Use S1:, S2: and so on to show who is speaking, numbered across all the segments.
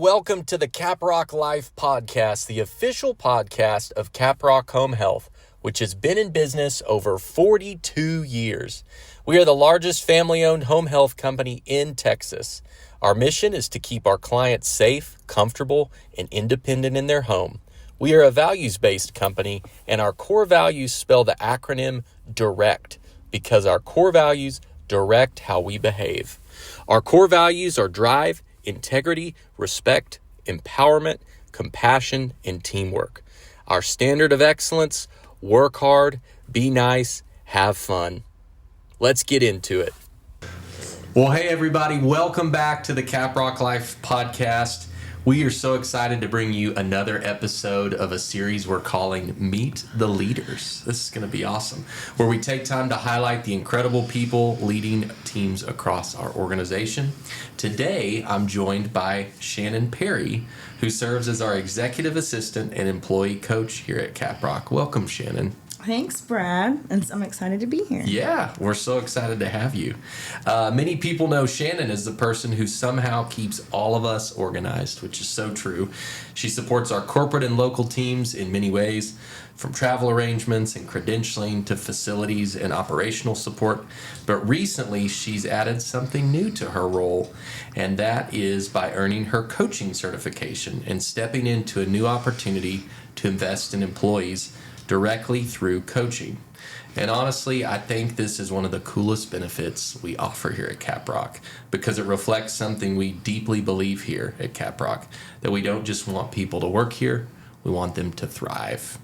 S1: welcome to the Caprock Life Podcast, the official podcast of Caprock Home Health, which has been in business over 42 years. We are the largest family-owned home health company in Texas. Our mission is to keep our clients safe, comfortable, and independent in their home. We are a values-based company, and our core values spell the acronym DIRECT, because our core values direct how we behave. Our core values are drive, integrity, respect, empowerment, compassion, and teamwork. Our standard of excellence: work hard, be nice, have fun. Let's get into it. Well, hey everybody, welcome back to the Caprock Life Podcast. We are so excited to bring you another episode of a series we're calling Meet the Leaders. This is going to be awesome, where we take time to highlight the incredible people leading teams across our organization. Today, I'm joined by Shannon Perry, who serves as our executive assistant and employee coach here at Caprock. Welcome, Shannon.
S2: Thanks, Brad, and I'm excited to be here.
S1: Yeah, we're so excited to have you. Many people know Shannon as the person who somehow keeps all of us organized, which is so true. She supports our corporate and local teams in many ways, from travel arrangements and credentialing to facilities and operational support. But recently, she's added something new to her role, and that is by earning her coaching certification and stepping into a new opportunity to invest in employees directly through coaching. And honestly, I think this is one of the coolest benefits we offer here at Caprock, because it reflects something we deeply believe here at Caprock, that we don't just want people to work here, we want them to thrive.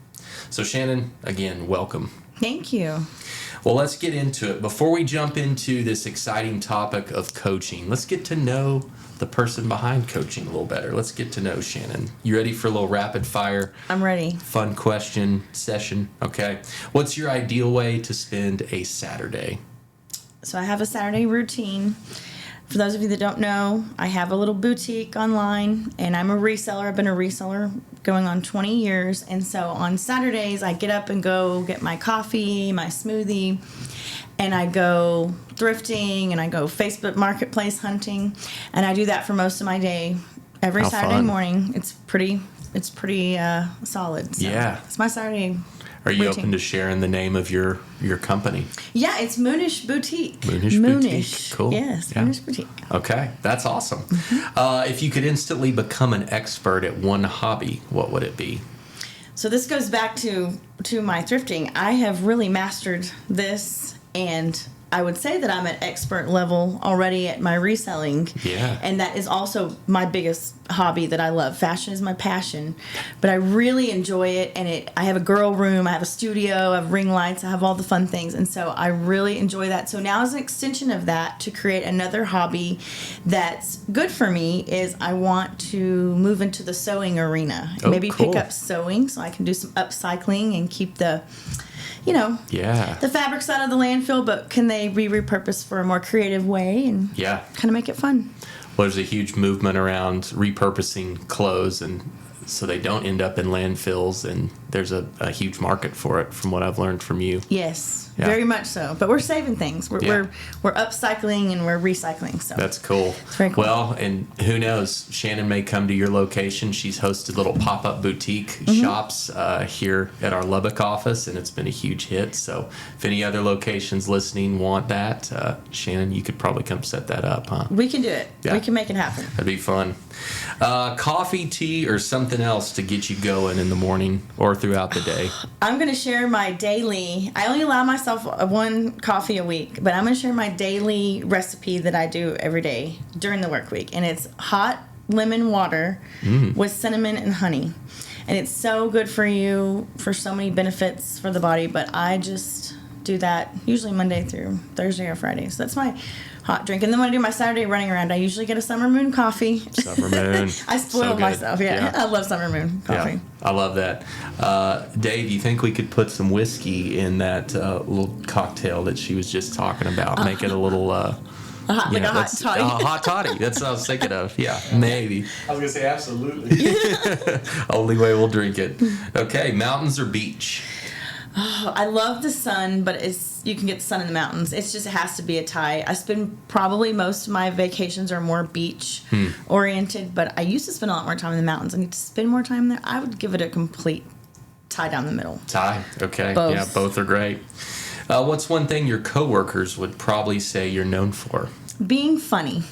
S1: So Shannon, again, welcome.
S2: Thank you.
S1: Well, let's get into it. Before we jump into this exciting topic of coaching, let's get to know the person behind coaching a little better. Let's get to know Shannon. You ready for a little rapid fire?
S2: I'm ready.
S1: Fun question session. Okay. What's your ideal way to spend a Saturday?
S2: So I have a Saturday routine. For those of you that don't know, I have a little boutique online, and I'm a reseller. I've been a reseller going on 20 years. And so on Saturdays, I get up and go get my coffee, my smoothie, and I go thrifting, and I go Facebook Marketplace hunting. And I do that for most of my day every Saturday morning. It's pretty solid. So
S1: yeah.
S2: It's my Saturday
S1: Are you
S2: routine.
S1: open to sharing the name of your company?
S2: Yeah, it's Moonish Boutique.
S1: Moonish Boutique. Cool.
S2: Yes,
S1: yeah.
S2: Moonish Boutique.
S1: Okay, that's awesome. If you could instantly become an expert at one hobby, what would it be?
S2: So this goes back to my thrifting. I have really mastered this, and I would say that I'm at expert level already at my reselling.
S1: Yeah.
S2: And that is also my biggest hobby that I love. Fashion is my passion, but I really enjoy it. And I have a girl room, I have a studio, I have ring lights, I have all the fun things. And so I really enjoy that. So now as an extension of that, to create another hobby that's good for me, is I want to move into the sewing arena.
S1: Oh,
S2: Maybe
S1: cool.
S2: pick up sewing so I can do some upcycling and keep the the fabrics out of the landfill, but can they be repurposed for a more creative way and kind of make it fun?
S1: Well, there's a huge movement around repurposing clothes, and so they don't end up in landfills, and there's a huge market for it from what I've learned from you.
S2: Yes, very much so. But we're saving things. We're upcycling and we're recycling. So
S1: that's cool.
S2: It's very cool.
S1: Well, and who knows, Shannon may come to your location. She's hosted little pop-up boutique shops here at our Lubbock office, and it's been a huge hit. So if any other locations listening want that, Shannon, you could probably come set that up, huh?
S2: We can do it.
S1: Yeah.
S2: We can make it happen.
S1: That'd be fun. Coffee, tea, or something else to get you going in the morning or throughout the day?
S2: I'm going to share my daily. I only allow myself one coffee a week, but I'm going to share my daily recipe that I do every day during the work week. And it's hot lemon water with cinnamon and honey. And it's so good for you, for so many benefits for the body. But I just do that usually Monday through Thursday or Friday. So that's my hot drink. And then when I do my Saturday running around, I usually get a Summer Moon coffee.
S1: Summer Moon.
S2: I spoil myself. Yeah. I love Summer Moon coffee.
S1: Yeah, I love that. Dave, you think we could put some whiskey in that little cocktail that she was just talking about? Make it a little...
S2: a hot toddy.
S1: A hot toddy. That's what I was thinking of. Yeah, maybe.
S3: I was going to say absolutely.
S1: Only way we'll drink it. Okay, mountains or beach?
S2: Oh, I love the sun, but it's you can get the sun in the mountains. It has to be a tie. I spend probably most of my vacations are more beach oriented, but I used to spend a lot more time in the mountains. I need to spend more time there. I would give it a complete tie down the middle.
S1: Tie. Okay.
S2: Both.
S1: Yeah, both are great. What's one thing your coworkers would probably say you're known for?
S2: Being funny.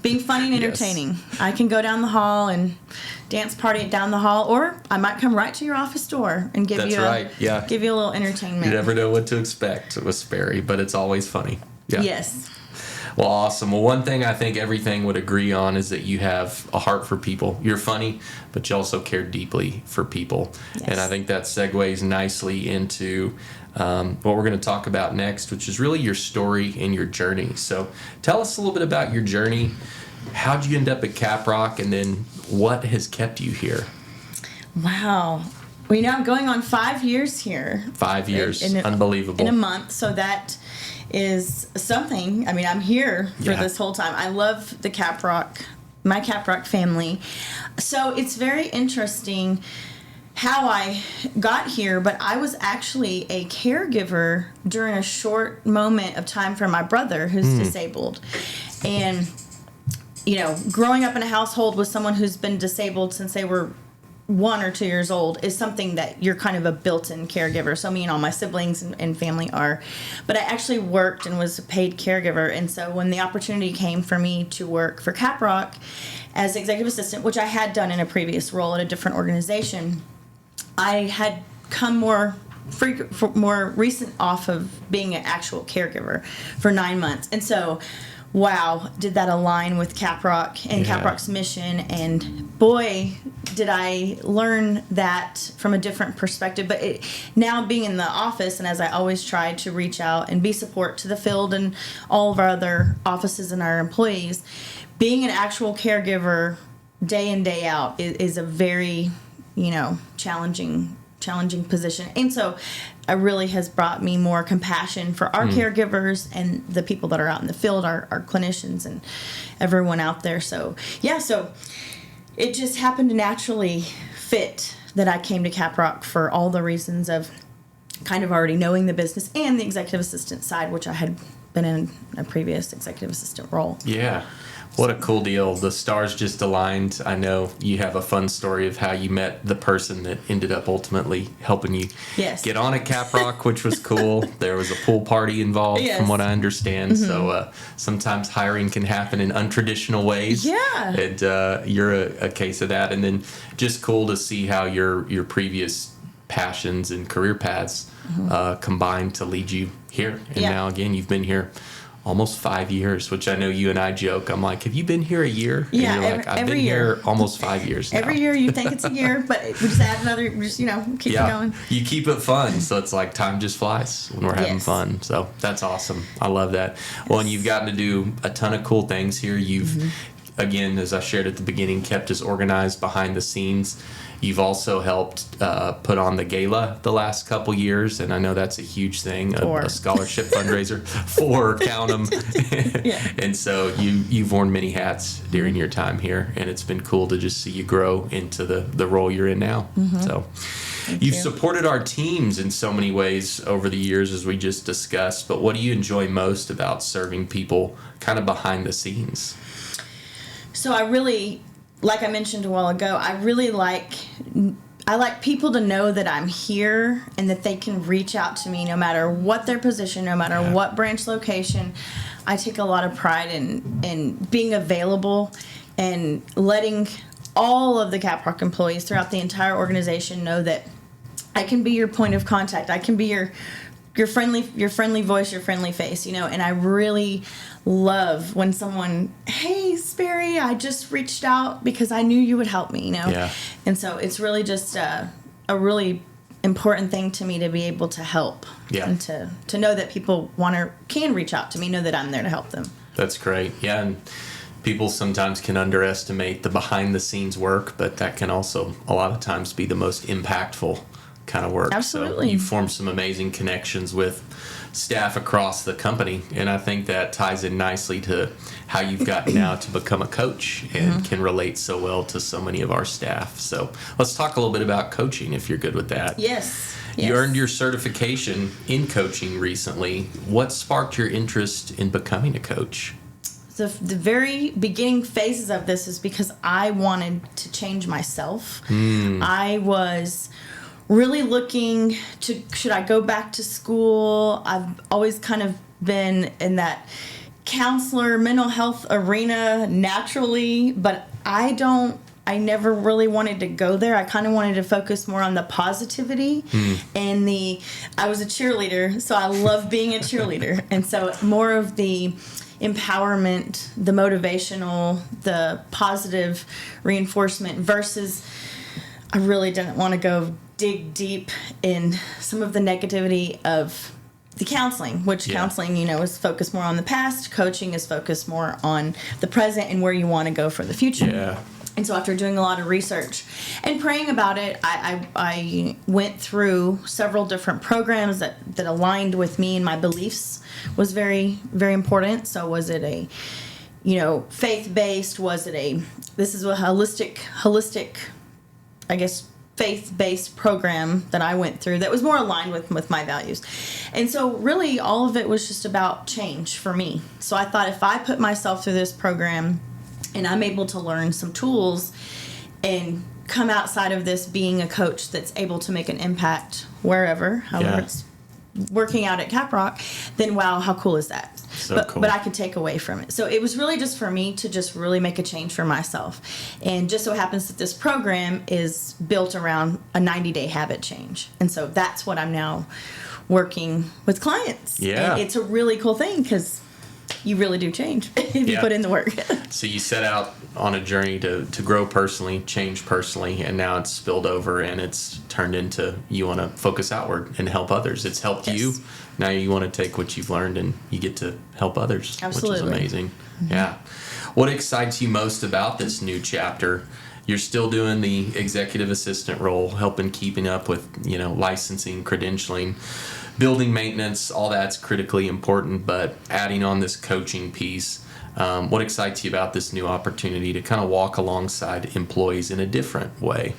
S2: Being funny and entertaining. Yes. I can go down the hall and dance party it down the hall, or I might come right to your office door and give you a little entertainment.
S1: You never know what to expect with Sperry, but it's always funny. Yeah.
S2: Yes.
S1: Well, awesome. Well, one thing I think everything would agree on is that you have a heart for people. You're funny, but you also care deeply for people. Yes. And I think that segues nicely into what we're going to talk about next, which is really your story and your journey. So tell us a little bit about your journey. How'd you end up at Caprock, and then what has kept you here?
S2: Wow. Well, I'm going on 5 years here.
S1: 5 years. Unbelievable.
S2: In a month. So that is something. I mean, I'm here for this whole time. I love my Caprock family. So it's very interesting how I got here, but I was actually a caregiver during a short moment of time for my brother who's disabled. And, growing up in a household with someone who's been disabled since they were 1 or 2 years old is something that you're kind of a built-in caregiver. So me and all my siblings and family are. But I actually worked and was a paid caregiver. And so when the opportunity came for me to work for Caprock as executive assistant, which I had done in a previous role at a different organization, I had come more recent off of being an actual caregiver for 9 months. And so, wow, did that align with Caprock and Caprock's mission. And boy, did I learn that from a different perspective. But now being in the office, and as I always try to reach out and be support to the field and all of our other offices and our employees, being an actual caregiver day in, day out is a very challenging position. And so it really has brought me more compassion for our caregivers and the people that are out in the field, our clinicians and everyone out there. So it just happened to naturally fit that I came to Caprock for all the reasons of kind of already knowing the business and the executive assistant side, which I had been in a previous executive assistant role. Yeah.
S1: What a cool deal. The stars just aligned. I know you have a fun story of how you met the person that ended up ultimately helping you get on at Caprock, which was cool. There was a pool party involved from what I understand. Mm-hmm. So sometimes hiring can happen in untraditional ways.
S2: Yeah.
S1: And you're a case of that. And then just cool to see how your previous passions and career paths combined to lead you here. And now, again, you've been here almost 5 years, which I know you and I joke. I'm like, have you been here a year?
S2: Yeah,
S1: and you're like, I've been here almost 5 years now.
S2: Every year you think it's a year, but we just add another, keep it going.
S1: You keep it fun. So it's like time just flies when we're having fun. So that's awesome. I love that. Well, and you've gotten to do a ton of cool things here. You've, again, as I shared at the beginning, kept us organized behind the scenes. You've also helped put on the gala the last couple years, and I know that's a huge thing, a scholarship fundraiser. 4, count them. And so you've worn many hats during your time here, and it's been cool to just see you grow into the role you're in now. So you've supported our teams in so many ways over the years, as we just discussed, but what do you enjoy most about serving people kind of behind the scenes?
S2: So I really, like I mentioned a while ago, I like people to know that I'm here and that they can reach out to me no matter what their position, no matter what branch location. I take a lot of pride in being available and letting all of the Caprock employees throughout the entire organization know that I can be your point of contact. I can be your friendly voice, your friendly face, and I really love when someone, hey, Sperry, I just reached out because I knew you would help me, And so it's really just a really important thing to me to be able to help and to know that people can reach out to me, know that I'm there to help them.
S1: That's great. Yeah, and people sometimes can underestimate the behind the scenes work, but that can also a lot of times be the most impactful kind of work.
S2: Absolutely.
S1: So you form some amazing connections with staff across the company, and I think that ties in nicely to how you've gotten now to become a coach and can relate so well to so many of our staff. So let's talk a little bit about coaching, if you're good with that.
S2: Yes. Yes.
S1: You earned your certification in coaching recently. What sparked your interest in becoming a coach?
S2: The very beginning phases of this is because I wanted to change myself. I was really looking to, should I go back to school? I've always kind of been in that counselor, mental health arena naturally, but I never really wanted to go there. I kind of wanted to focus more on the positivity and I was a cheerleader, so I love being a cheerleader. And so more of the empowerment, the motivational, the positive reinforcement versus I really didn't want to go dig deep in some of the negativity of the counseling, which counseling, is focused more on the past. Coaching is focused more on the present and where you want to go for the future.
S1: Yeah.
S2: And so after doing a lot of research and praying about it, I went through several different programs that aligned with me and my beliefs was very, very important. So was it a, faith-based? Was it this is a holistic, I guess, faith-based program that I went through that was more aligned with my values. And so really all of it was just about change for me. So I thought if I put myself through this program and I'm able to learn some tools and come outside of this being a coach that's able to make an impact wherever, however it's working out at Caprock, then wow, how cool is that? But I could take away from it. So it was really just for me to just really make a change for myself. And just so happens that this program is built around a 90-day habit change. And so that's what I'm now working with clients.
S1: Yeah.
S2: And it's a really cool thing because you really do change if you put in the work.
S1: So you set out on a journey to grow personally, change personally, and now it's spilled over and it's turned into you want to focus outward and help others. It's helped you. Now you want to take what you've learned and you get to help others,
S2: Absolutely.
S1: which is amazing. Yeah. What excites you most about this new chapter? You're still doing the executive assistant role, helping keeping up with, licensing, credentialing, building maintenance, all that's critically important, but adding on this coaching piece, what excites you about this new opportunity to kind of walk alongside employees in a different way?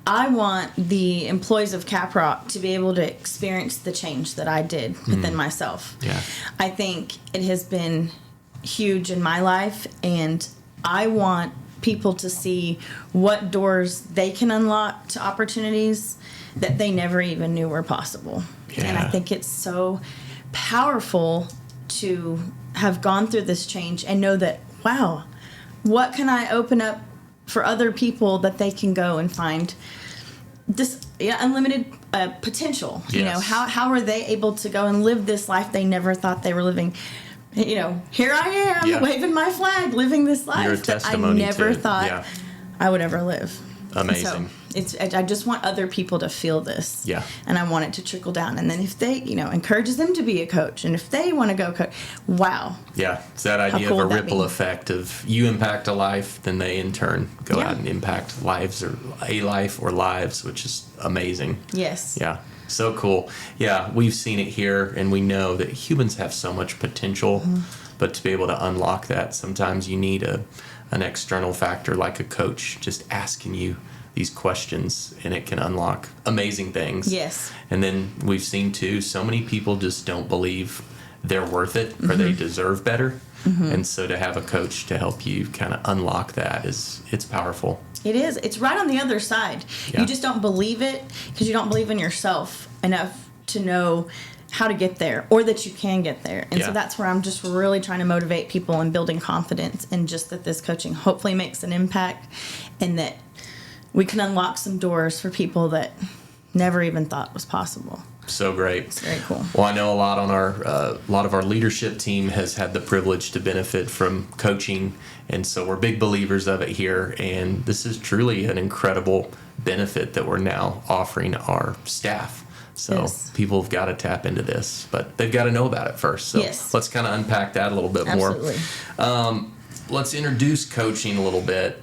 S2: I want the employees of Caprock to be able to experience the change that I did within myself.
S1: Yeah.
S2: I think it has been huge in my life, and I want people to see what doors they can unlock to opportunities that they never even knew were possible.
S1: Yeah.
S2: And I think it's so powerful to have gone through this change and know that, wow, what can I open up for other people that they can go and find this unlimited potential?
S1: Yes.
S2: How are they able to go and live this life they never thought they were living? Here I am waving my flag, living this life that I never thought I would ever live.
S1: Amazing.
S2: So I just want other people to feel this.
S1: Yeah.
S2: And I want it to trickle down. And then if they, encourages them to be a coach, and if they want to go coach, wow.
S1: Yeah. It's that idea
S2: cool
S1: of a
S2: would that
S1: ripple
S2: be?
S1: effect of you impact a life, then they in turn go out and impact lives or a life or lives, which is amazing.
S2: Yes.
S1: Yeah. So cool. Yeah. We've seen it here and we know that humans have so much potential, but to be able to unlock that, sometimes you need an external factor like a coach just asking you these questions, and it can unlock amazing things.
S2: Yes.
S1: And then we've seen too, so many people just don't believe they're worth it or they deserve better. And so to have a coach to help you kind of unlock that it's powerful.
S2: It is. It's right on the other side.
S1: Yeah.
S2: You just don't believe it because you don't believe in yourself enough to know how to get there or that you can get there. And so that's where I'm just really trying to motivate people and building confidence and just that this coaching hopefully makes an impact and that we can unlock some doors for people that never even thought was possible.
S1: So great.
S2: It's very cool.
S1: Well, I know a lot of our leadership team has had the privilege to benefit from coaching, and so we're big believers of it here. And this is truly an incredible benefit that we're now offering our staff. So people have got to tap into this, but they've got to know about it first. So let's kind of unpack that a little bit more.
S2: Absolutely.
S1: Let's introduce coaching a little bit.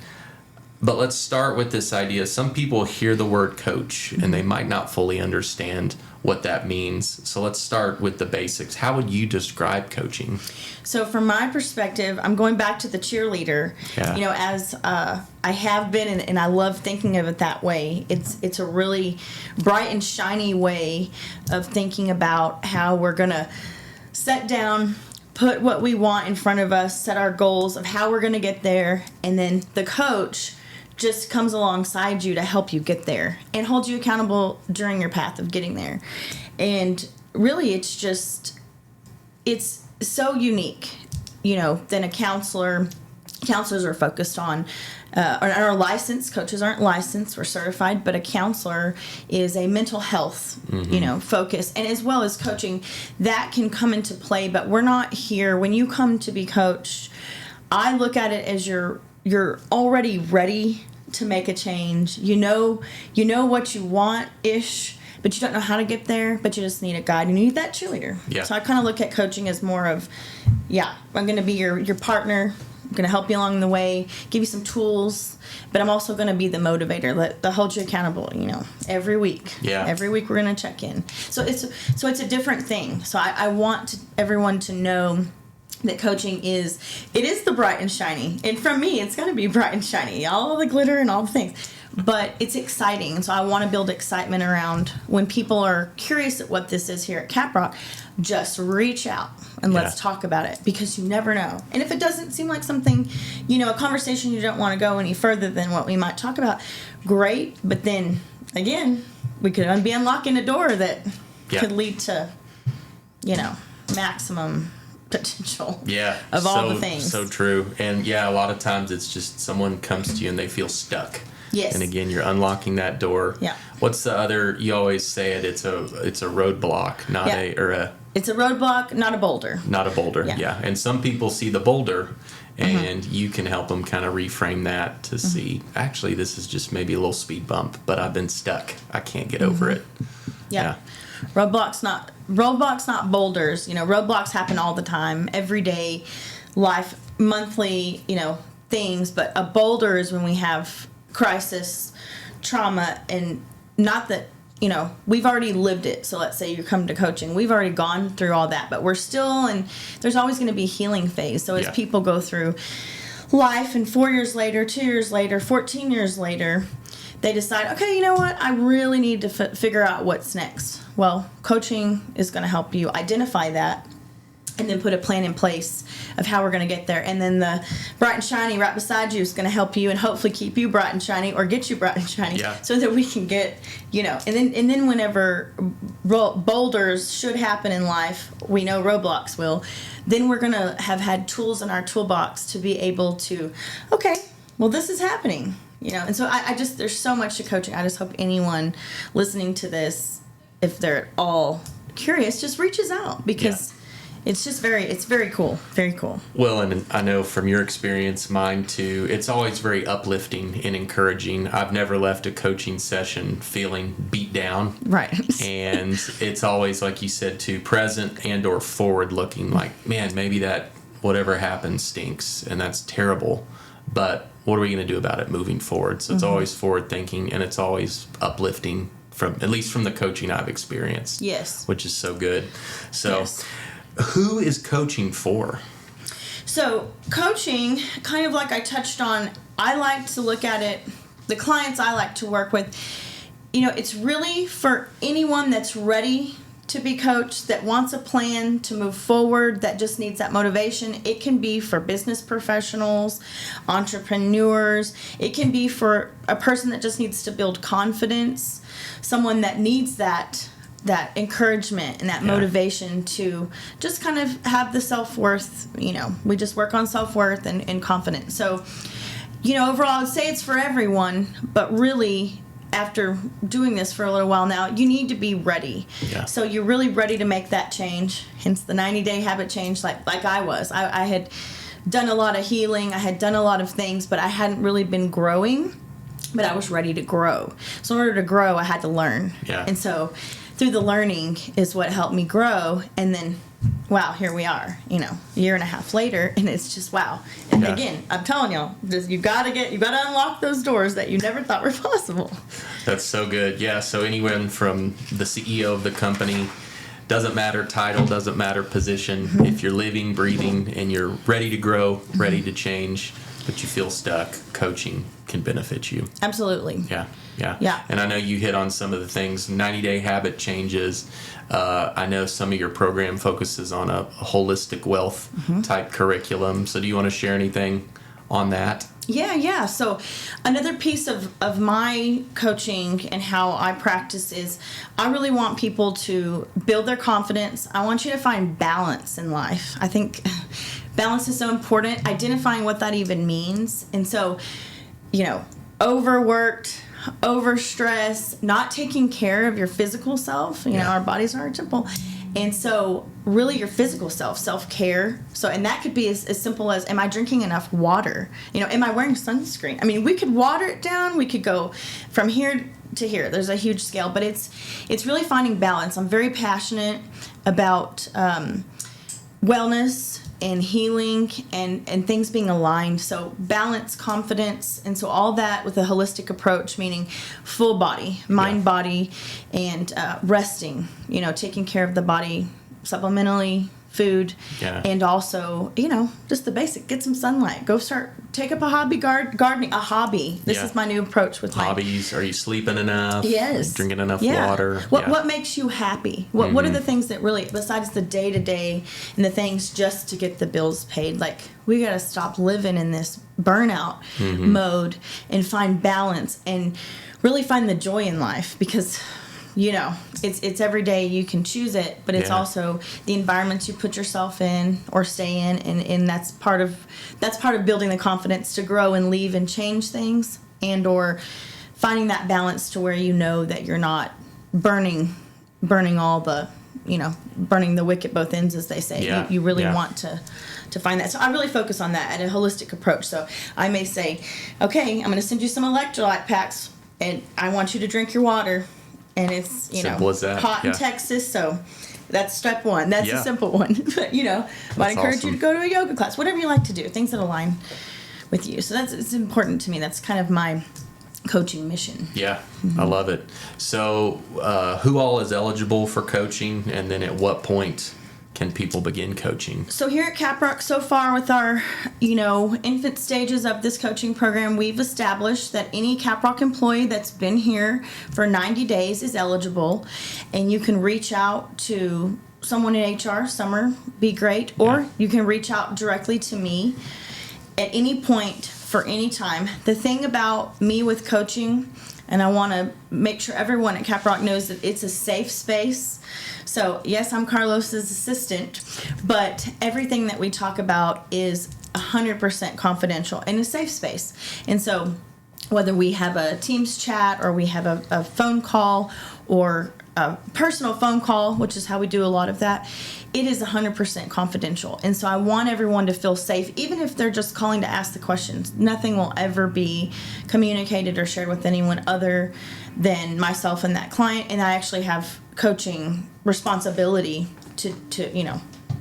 S1: But let's start with this idea. Some people hear the word coach and they might not fully understand what that means. So let's start with the basics. How would you describe coaching?
S2: So from my perspective, I'm going back to the cheerleader.
S1: Yeah.
S2: You know, as I have been, and I love thinking of it that way. It's a really bright and shiny way of thinking about how we're going to set down, put what we want in front of us, set our goals of how we're going to get there, and then the coach just comes alongside you to help you get there and hold you accountable during your path of getting there. And really, it's so unique, you know, than a counselor. Counselors are focused on, are licensed. Coaches aren't licensed or certified, but a counselor is a mental health, you know, focus. And as well as coaching, that can come into play. But we're not here. When you come to be coached, I look at it as you're already ready to make a change. You know what you want-ish, but you don't know how to get there, but you just need a guide. You need that cheerleader.
S1: Yeah.
S2: So I kind of look at coaching as more of, I'm going to be your partner. I'm going to help you along the way, give you some tools, but I'm also going to be the motivator that hold you accountable, you know, every week.
S1: Yeah.
S2: Every week we're going to check in. So it's a different thing. So I want everyone to know that coaching is the bright and shiny. And for me, it's going to be bright and shiny, all the glitter and all the things. But it's exciting. And so I want to build excitement around when people are curious at what this is here at Caprock, just reach out and let's talk about it, because you never know. And if it doesn't seem like something, you know, a conversation you don't want to go any further than what we might talk about, great. But then, again, we could be unlocking a door that could lead to, you know, maximum potential of all the things.
S1: So true. And a lot of times it's just someone comes to you and they feel stuck.
S2: Yes.
S1: And again, you're unlocking that door.
S2: Yeah.
S1: What's the other? You always say it's a roadblock, not
S2: It's a roadblock, not a boulder.
S1: Not a boulder. Yeah. And some people see the boulder, and you can help them kind of reframe that to see, actually, this is just maybe a little speed bump, but I've been stuck. I can't get over it.
S2: Yeah. Roadblocks not boulders. You know, roadblocks happen all the time, every day, life, monthly, you know, things. But a boulder is when we have crisis, trauma, and not that, you know, we've already lived it. So let's say you come to coaching, we've already gone through all that, but we're still, and there's always going to be a healing phase. So as people go through life, and 4 years later, 2 years later, 14 years later, they decide, okay, you know what? I really need to figure out what's next. Well, coaching is going to help you identify that and then put a plan in place of how we're going to get there. And then the bright and shiny right beside you is going to help you and hopefully keep you bright and shiny, or get you bright and shiny, so that we can get, you know, and then whenever boulders should happen in life, we know roadblocks will, then we're going to have had tools in our toolbox to be able to, okay, well, this is happening, you know. And so I just, there's so much to coaching. I just hope anyone listening to this, if they're at all curious, just reaches out, because it's just very cool. Very cool.
S1: Well, and I know from your experience, mine too, it's always very uplifting and encouraging. I've never left a coaching session feeling beat down.
S2: Right.
S1: And it's always, like you said, too, present and or forward looking, like, man, maybe that whatever happened stinks and that's terrible, but what are we going to do about it moving forward? So it's always forward thinking, and it's always uplifting, from at least from the coaching I've experienced.
S2: Yes.
S1: Which is so good. So who is coaching for?
S2: So coaching, kind of like I touched on, I like to look at it, the clients I like to work with, you know, it's really for anyone that's ready to be coached, that wants a plan to move forward, that just needs that motivation. It can be for business professionals, entrepreneurs. It can be for a person that just needs to build confidence, someone that needs that encouragement and that motivation to just kind of have the self-worth. You know, we just work on self-worth and confidence. So, you know, overall, I would say it's for everyone, but really, after doing this for a little while now, you need to be ready. Yeah. So you're really ready to make that change, hence the 90-day habit change, like I was. I had done a lot of healing. I had done a lot of things, but I hadn't really been growing, but I was ready to grow. So in order to grow, I had to learn. Yeah. And so through the learning is what helped me grow. And then wow, here we are, a year and a half later, and it's just wow. And again, I'm telling y'all, you gotta unlock those doors that you never thought were possible.
S1: That's so good. Yeah. So anyone from the CEO of the company, doesn't matter title, doesn't matter position.
S2: Mm-hmm.
S1: If you're living, breathing, and you're ready to grow, ready to change, but you feel stuck, coaching can benefit you.
S2: Absolutely.
S1: Yeah. And I know you hit on some of the things, 90-day habit changes. I know some of your program focuses on a holistic wealth type curriculum. So do you want to share anything on that?
S2: Yeah. So another piece of my coaching and how I practice is I really want people to build their confidence. I want you to find balance in life. I think balance is so important, identifying what that even means. And so, overworked, overstressed, not taking care of your physical self. Our bodies are our temple. And so really your physical self-care. So, and that could be as simple as, am I drinking enough water? Am I wearing sunscreen? I mean, we could water it down. We could go from here to here. There's a huge scale, but it's really finding balance. I'm very passionate about wellness and healing and things being aligned. So balance, confidence, and so all that with a holistic approach, meaning full body, mind, body, and resting, taking care of the body supplementally, food, and also, just the basic, get some sunlight, take up a hobby, gardening, a hobby. This is my new approach with
S1: hobbies. Are you sleeping enough?
S2: Yes.
S1: Drinking enough water?
S2: What makes you happy? What are the things that really, besides the day-to-day and the things just to get the bills paid, like we got to stop living in this burnout mode and find balance and really find the joy in life, because it's every day you can choose it, but it's also the environments you put yourself in or stay in, and that's part of building the confidence to grow and leave and change things, and or finding that balance to where that you're not burning all the burning the wick at both ends, as they say. You really want to find that. So I really focus on that at a holistic approach. So I may say, okay, I'm going to send you some electrolyte packs, and I want you to drink your water. And it's,
S1: simple as that.
S2: Hot in Texas, so that's step one. That's a simple one. But, might encourage you to go to a yoga class, whatever you like to do, things that align with you. So it's important to me. That's kind of my coaching mission.
S1: Yeah, I love it. So who all is eligible for coaching, and then at what point can people begin coaching?
S2: So here at Caprock, so far with our, infant stages of this coaching program, we've established that any Caprock employee that's been here for 90 days is eligible, and you can reach out to someone in HR, Summer, be great, or you can reach out directly to me at any point for any time. The thing about me with coaching, and I want to make sure everyone at Caprock knows that it's a safe space. So, yes, I'm Carlos's assistant, but everything that we talk about is 100% confidential in a safe space. And so, whether we have a Teams chat or we have a phone call or a personal phone call, which is how we do a lot of that, it is 100% confidential. And so I want everyone to feel safe, even if they're just calling to ask the questions. Nothing will ever be communicated or shared with anyone other than myself and that client. And I actually have coaching responsibility to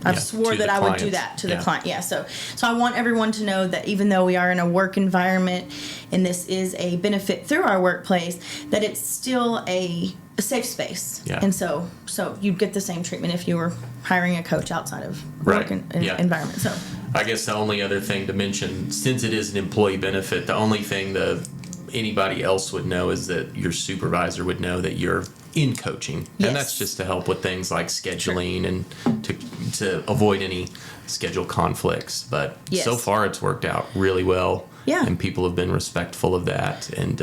S2: I've swore that I would do that to the client. Yeah. So I want everyone to know that even though we are in a work environment and this is a benefit through our workplace, that it's still a safe space.
S1: Yeah.
S2: And so you'd get the same treatment if you were hiring a coach outside of work environment. So
S1: I guess the only other thing to mention, since it is an employee benefit, the only thing that anybody else would know is that your supervisor would know that you're in coaching.
S2: Yes.
S1: And that's just to help with things like scheduling and to avoid any schedule conflicts. But so far it's worked out really well.
S2: Yeah.
S1: And people have been respectful of that. And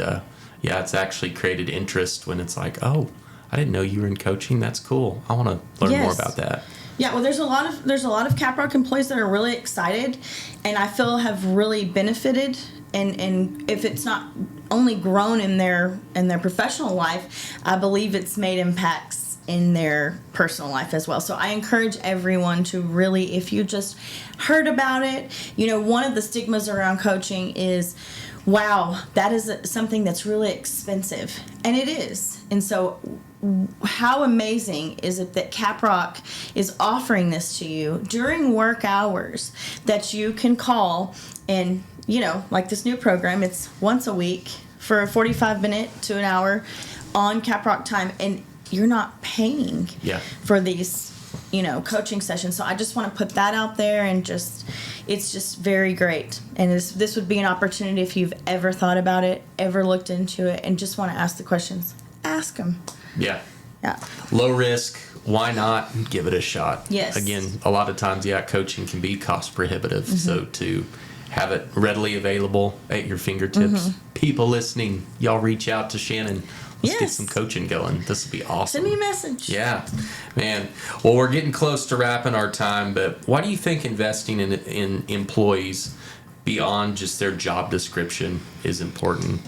S1: it's actually created interest when it's like, oh, I didn't know you were in coaching. That's cool. I want to learn more about that.
S2: Yeah, well, there's a lot of Caprock employees that are really excited, and I feel have really benefited. And if it's not only grown in their professional life, I believe it's made impacts in their personal life as well. So I encourage everyone to really, if you just heard about it, one of the stigmas around coaching is, wow, that is something that's really expensive, and it is. And so how amazing is it that Caprock is offering this to you during work hours, that you can call and, like this new program, it's once a week for a 45-minute to an hour on Caprock time, and you're not paying for these, coaching sessions. So I just want to put that out there, and it's just very great. And this would be an opportunity if you've ever thought about it, ever looked into it, and just want to ask the questions. Ask them.
S1: Yeah.
S2: Yeah.
S1: Low risk. Why not give it a shot?
S2: Yes.
S1: Again, a lot of times, coaching can be cost prohibitive. So to have it readily available at your fingertips, people listening, y'all reach out to Shannon. Let's get some coaching going. This would be awesome.
S2: Send me a message.
S1: Yeah, man. Well, we're getting close to wrapping our time, but why do you think investing in employees beyond just their job description is important?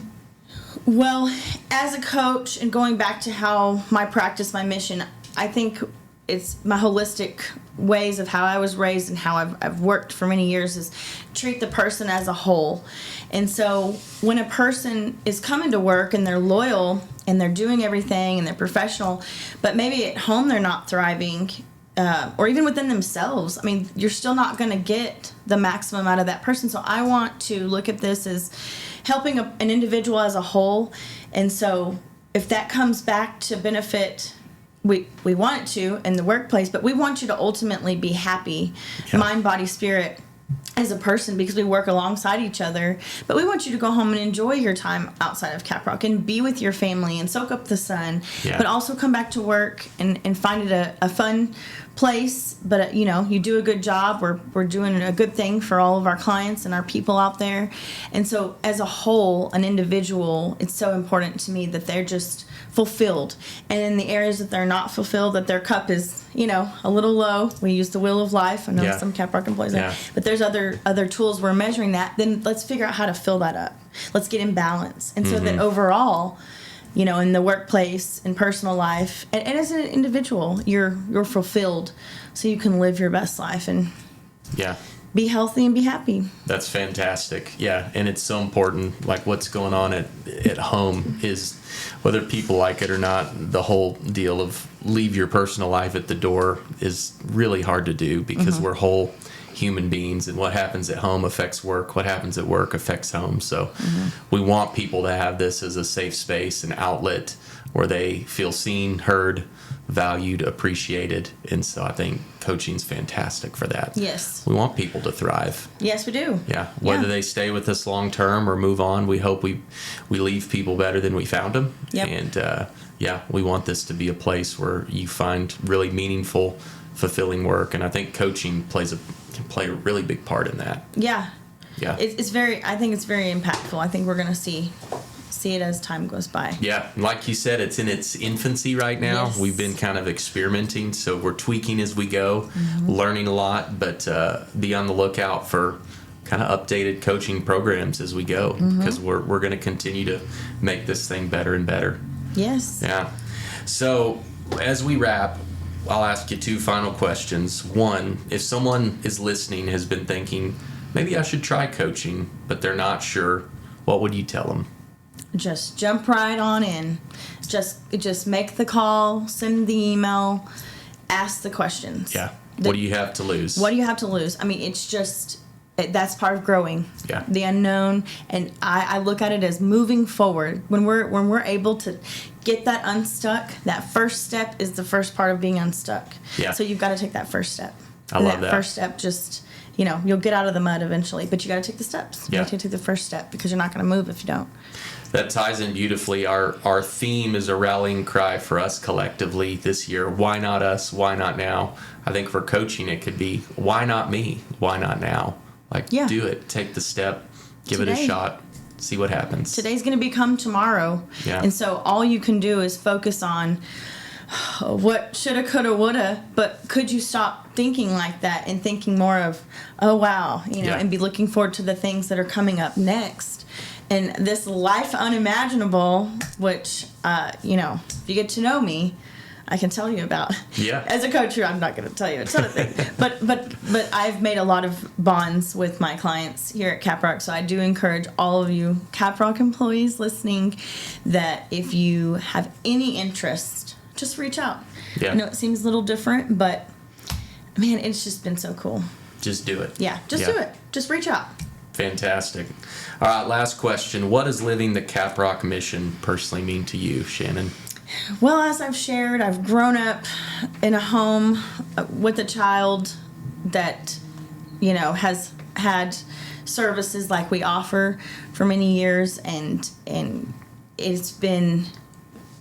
S2: Well, as a coach, and going back to how my practice, my mission, I think it's my holistic ways of how I was raised and how I've worked for many years is treat the person as a whole. And so when a person is coming to work and they're loyal and they're doing everything and they're professional, but maybe at home they're not thriving, or even within themselves, I mean, you're still not going to get the maximum out of that person. So I want to look at this as helping an individual as a whole. And so if that comes back to benefit, we want it to in the workplace, but we want you to ultimately be happy, mind, body, spirit, as a person, because we work alongside each other. But we want you to go home and enjoy your time outside of Caprock and be with your family and soak up the sun, but also come back to work and find it a fun place. But you do a good job. We're doing a good thing for all of our clients and our people out there. And so as a whole, an individual, it's so important to me that they're just fulfilled. And in the areas that they're not fulfilled, that their cup is, a little low. We use the wheel of life. I know some Caprock employees, but there's other tools we're measuring that. Then let's figure out how to fill that up. Let's get in balance. And so that overall, in the workplace and personal life, and as an individual, you're fulfilled, so you can live your best life and be healthy and be happy.
S1: That's fantastic. Yeah, and it's so important. Like what's going on at home is, whether people like it or not, the whole deal of leave your personal life at the door is really hard to do, because we're whole human beings, and what happens at home affects work. What happens at work affects home. So we want people to have this as a safe space, an outlet where they feel seen, heard, valued, appreciated. And so I think coaching's fantastic for that.
S2: Yes.
S1: We want people to thrive.
S2: Yes, we do.
S1: Yeah. Whether they stay with us long term or move on, we hope we leave people better than we found them.
S2: Yep.
S1: And we want this to be a place where you find really meaningful, fulfilling work. And I think coaching can play a really big part in that.
S2: Yeah.
S1: Yeah.
S2: I think it's very impactful. I think we're going to see it as time goes by.
S1: Yeah, like you said, it's in its infancy right now.
S2: Yes.
S1: We've been kind of experimenting, so we're tweaking as we go, learning a lot, but be on the lookout for kind of updated coaching programs as we go, because we're going to continue to make this thing better and better.
S2: Yes.
S1: Yeah. So as we wrap, I'll ask you two final questions. One, if someone is listening, has been thinking, maybe I should try coaching, but they're not sure, what would you tell them?
S2: Just jump right on in. Just make the call, send the email, ask the questions.
S1: Yeah. What do you have to lose?
S2: What do you have to lose? I mean, it's just, that's part of growing.
S1: Yeah.
S2: The unknown. And I look at it as moving forward. When we're able to get that unstuck, that first step is the first part of being unstuck.
S1: Yeah.
S2: So you've got to take that first step.
S1: I love that.
S2: First step just, you'll get out of the mud eventually, but you got to take the steps. You
S1: Yeah.
S2: got to take the first step, because you're not going to move if you don't.
S1: That ties in beautifully. Our theme is a rallying cry for us collectively this year. Why not us? Why not now? I think for coaching, it could be, why not me? Why not now? Do it. Take the step. Give it a shot. See what happens.
S2: Today's going to become tomorrow.
S1: Yeah.
S2: And so all you can do is focus on what shoulda, coulda, woulda, but could you stop thinking like that and thinking more of, oh, wow, and be looking forward to the things that are coming up next. And this life unimaginable, which, if you get to know me, I can tell you about.
S1: Yeah.
S2: As a coach, I'm not going to tell you a ton of things. but I've made a lot of bonds with my clients here at Caprock. So I do encourage all of you Caprock employees listening that if you have any interest just reach out.
S1: Yeah.
S2: I know it seems a little different, but man, it's just been so cool.
S1: Just do it.
S2: Yeah, just do it. Just reach out.
S1: Fantastic. All right, last question. What does living the Caprock mission personally mean to you, Shannon?
S2: Well, as I've shared, I've grown up in a home with a child that, has had services like we offer for many years, and it's been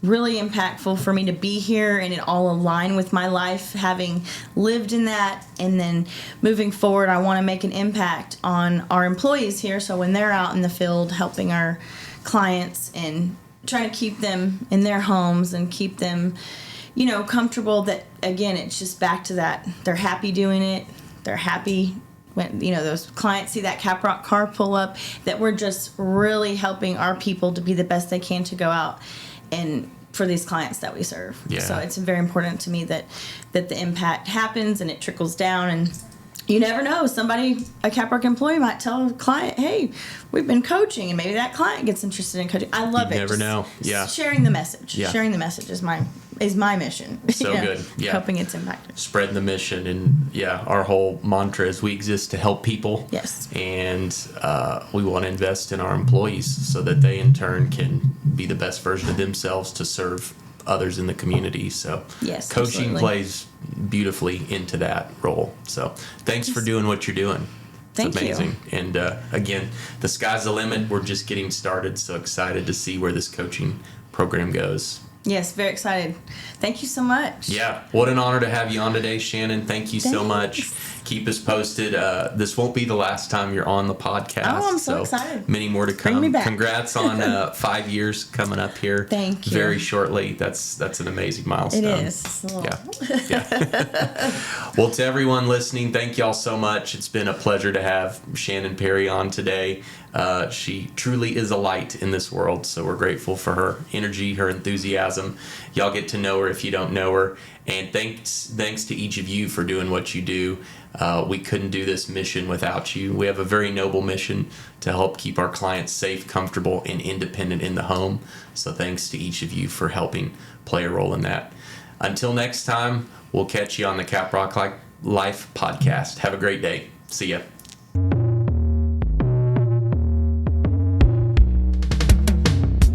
S2: really impactful for me to be here and it all align with my life, having lived in that. And then moving forward, I want to make an impact on our employees here, so when they're out in the field helping our clients and trying to keep them in their homes and keep them comfortable, that again, it's just back to that they're happy doing it, they're happy when those clients see that Caprock car pull up, that we're just really helping our people to be the best they can to go out and for these clients that we serve.
S1: Yeah.
S2: So it's very important to me that the impact happens and it trickles down, and you never know, a Caprock employee might tell a client, hey, we've been coaching, and maybe that client gets interested in coaching. I love it.
S1: You never know. Yeah.
S2: Sharing the message.
S1: Yeah.
S2: Sharing the message is my mission.
S1: So good. Yeah.
S2: Helping its impact.
S1: Spreading the mission, and our whole mantra is we exist to help people.
S2: Yes.
S1: And we want to invest in our employees so that they in turn can be the best version of themselves to serve others in the community. So
S2: yes,
S1: coaching
S2: absolutely.
S1: plays beautifully into that role. So thanks for doing what you're doing.
S2: Thank
S1: It's amazing.
S2: you.
S1: And again, the sky's the limit. We're just getting started. So excited to see where this coaching program goes.
S2: Yes, very excited. Thank you so much.
S1: Yeah, what an honor to have you on today, Shannon. Thank you so much. Keep us posted. This won't be the last time you're on the podcast.
S2: Oh, I'm so excited.
S1: Many more to come.
S2: Bring me back.
S1: Congrats on 5 years coming up here.
S2: Thank you.
S1: Very shortly. That's an amazing milestone.
S2: It is. It's a little-
S1: Yeah. Well, to everyone listening, thank y'all so much. It's been a pleasure to have Shannon Perry on today. She truly is a light in this world, so we're grateful for her energy, her enthusiasm. Y'all get to know her if you don't know her. And thanks to each of you for doing what you do. We couldn't do this mission without you. We have a very noble mission to help keep our clients safe, comfortable, and independent in the home. So thanks to each of you for helping play a role in that. Until next time, we'll catch you on the Caprock Life podcast. Have a great day. See ya.